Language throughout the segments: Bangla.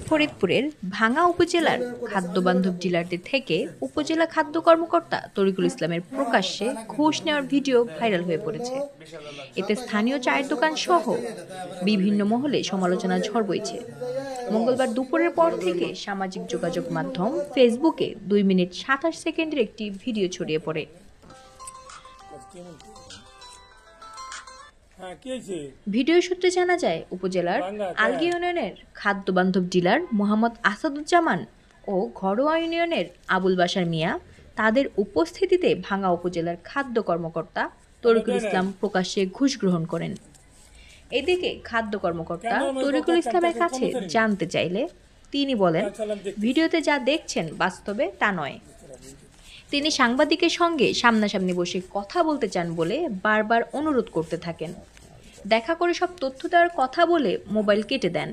ফরিদপুরের ভাঙ্গা উপজেলার খাদ্যবান্ধব ডিলারদের থেকে উপজেলা খাদ্য কর্মকর্তা তরিকুল ইসলামের প্রকাশ্যে ঘুষ নেওয়ার ভিডিও ভাইরাল হয়ে পড়েছে। এতে স্থানীয় চায়ের দোকান সহ বিভিন্ন মহলে সমালোচনার ঝড় বইছে। মঙ্গলবার দুপুরের পর থেকে সামাজিক যোগাযোগ মাধ্যম ফেসবুকে 2 মিনিট 27 সেকেন্ডের একটি ভিডিও ছড়িয়ে পড়ে। ভিডিও সূত্রে জানা যায়, উপজেলার আলগী ইউনিয়নের খাদ্যবান্ধব ডিলার মোহাম্মদ আসাদুজ্জামান ও ঘরোয়া ইউনিয়নের আবুল বাশার মিয়া তাদের উপস্থিতিতে ভাঙ্গা উপজেলার খাদ্য কর্মকর্তা তরিকুল ইসলাম প্রকাশ্যে ঘুষ গ্রহণ করেন। এদিকে খাদ্য কর্মকর্তা তরিকুল ইসলামের কাছে জানতে চাইলে তিনি বলেন, ভিডিওতে যা দেখছেন বাস্তবে তা নয়। তিনি সাংবাদিকের সঙ্গে সামনাসামনি বসে কথা বলতে চান বলে বারবার অনুরোধ করতে থাকেন। দেখা করে সব তথ্য দেওয়ার কথা বলে মোবাইল কেটে দেন।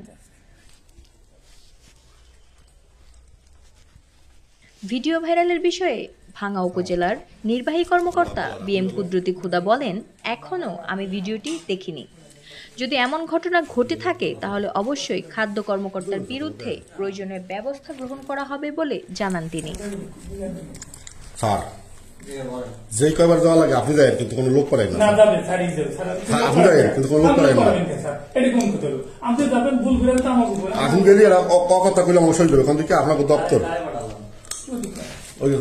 ভিডিও ভাইরালের বিষয়ে ভাঙ্গা উপজেলার নির্বাহী কর্মকর্তা বিএম কুদরতি খুদা বলেন, এখনও আমি ভিডিওটি দেখিনি। যদি এমন ঘটনা ঘটে থাকে তাহলে অবশ্যই খাদ্য কর্মকর্তার বিরুদ্ধে প্রয়োজনীয় ব্যবস্থা গ্রহণ করা হবে বলে জানান তিনি। স্যার, যেই কয়বার যাওয়া লাগে আপনি যাবেন, কিন্তু কোনো লোক পারেন না। আপনি যাবেন, কিন্তু কোনো লোক পারেন না। আপনি গেলে কথা কইলে আমার সই দেবে, ওখান থেকে আপনার দপ্তর ওই যে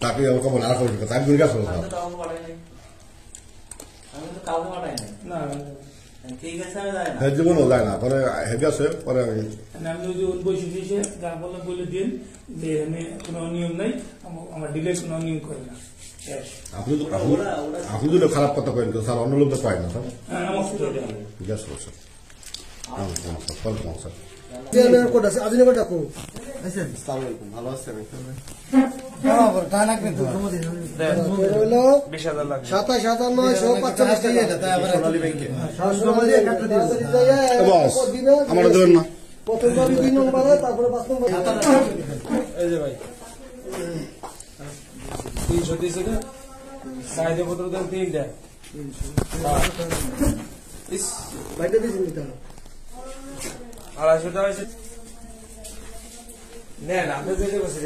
তাকে কখন আর কথা আমি গেছে জীবনও যায় না, পরে হেগে আছে পরে আপনি যদি খারাপ কথা করেন তো স্যার অন্য লোক তো পায় না স্যার। ঠিক আছে স্যার, ভালো আছেন? 250 টাকা নেন, আপনি যেতে বসে